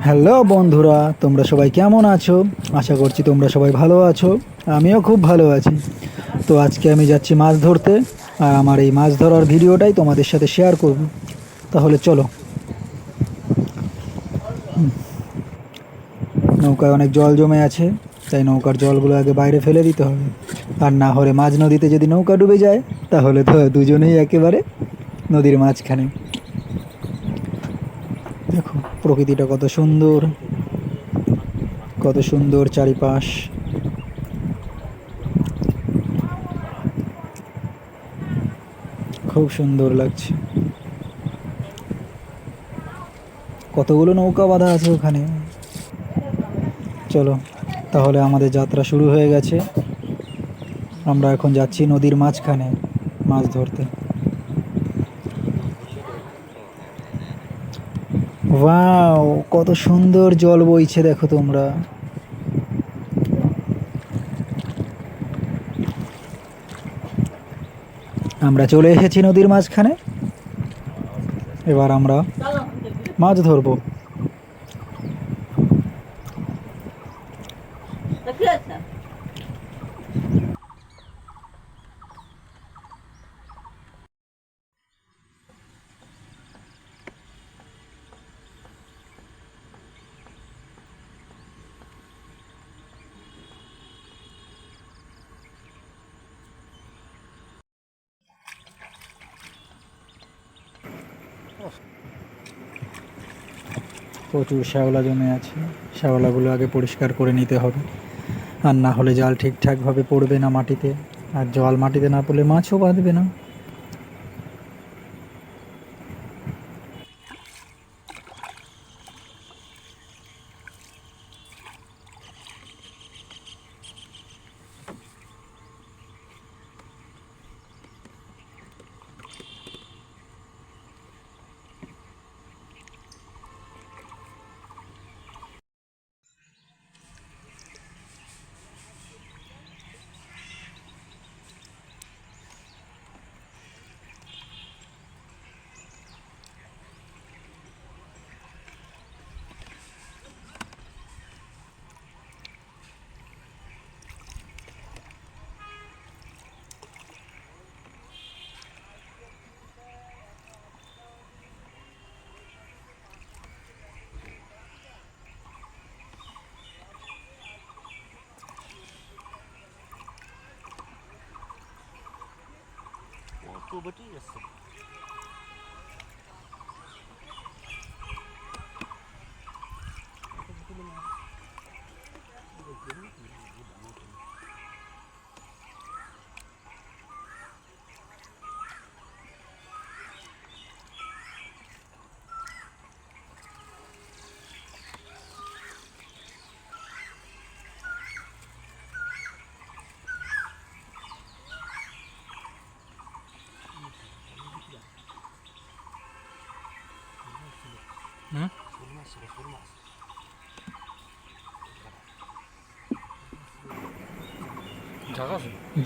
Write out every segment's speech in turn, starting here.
Hello বন্ধুরা, তোমরা সবাই কেমন আছো? আশা করছি তোমরা সবাই ভালো আছো। আমিও খুব ভালো আছি। তো আজকে আমি যাচ্ছি মাছ ধরতে, আর আমার এই মাছ ধরার ভিডিওটাই তোমাদের সাথে শেয়ার করব। তাহলে চলো। নৌকায় অনেক জল জমে আছে, তাই নৌকার জলগুলো আগে বাইরে ফেলে দিতে হবে। আর না হলে মাঝ নদীতে যদি নৌকা ডুবে যায়, তাহলে তো দুজনেই একেবারে নদীর মাঝখানে। দেখো প্রকৃতিটা কত সুন্দর, কত সুন্দর চারিপাশ। খুব সুন্দর লাগছে। কতগুলো নৌকা বাঁধা আছে ওখানে। চলো, তাহলে আমাদের যাত্রা শুরু হয়ে গেছে। আমরা এখন যাচ্ছি নদীর মাঝখানে মাছ ধরতে। ওয়াও, কত সুন্দর জল বইছে দেখো তোমরা। আমরা চলে এসেছি নদীর মাঝখানে। এবার আমরা মাছ ধরবো। প্রচুর শ্যাওলা জমে আছে। শ্যাওলাগুলো আগে পরিষ্কার করে নিতে হবে, আর না হলে জাল ঠিকঠাকভাবে পড়বে না মাটিতে। আর জল মাটিতে না পড়লে মাছও বাঁধবে না।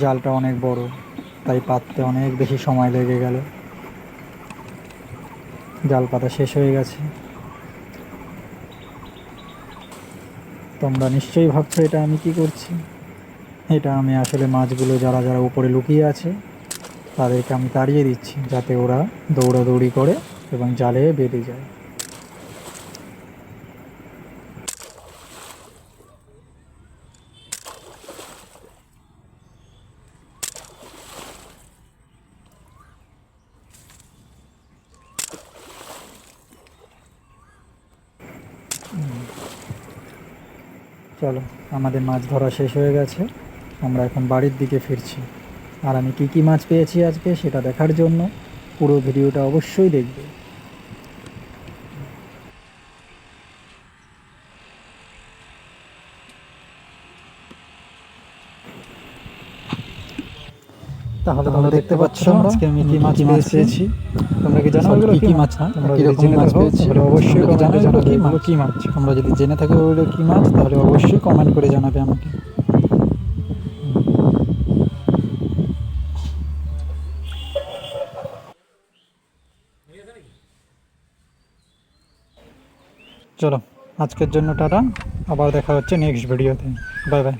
জালটা অনেক বড়, তাই পাততে অনেক বেশি সময় লেগে গেল। জাল পাতা শেষ হয়ে গেছে। তোমরা নিশ্চয়ই ভাবছো এটা আমি কি করছি। এটা আমি আসলে মাছগুলো যারা যারা উপরে লুকিয়ে আছে তাদেরকে আমি তাড়িয়ে দিচ্ছি, যাতে ওরা দৌড়াদৌড়ি করে এবং জালে বেঁধে যায়। চলো, আমাদের মাছ ধরা শেষ হয়ে গেছে। আমরা এখন বাড়ির দিকে ফিরছি। আর আমি কী কী মাছ পেয়েছি আজকে সেটা দেখার জন্য পুরো ভিডিওটা অবশ্যই দেখবে। তাহলে তোমরা দেখতে পাচ্ছ আজকে আমি কি মাছ পেয়েছি। তোমরা কি জানো এগুলো কি মাছ? না তোমরা যদি জেনে থাকো তাহলে অবশ্যই কমেন্টে জানাবে এগুলো কি মাছ। তোমরা যদি জেনে থাকো এগুলো কি মাছ তাহলে অবশ্যই কমেন্ট করে জানাবে আমাকে। চলো আজকের জন্য টাটা, আবার দেখা হচ্ছে নেক্সট ভিডিওতে। Bye bye.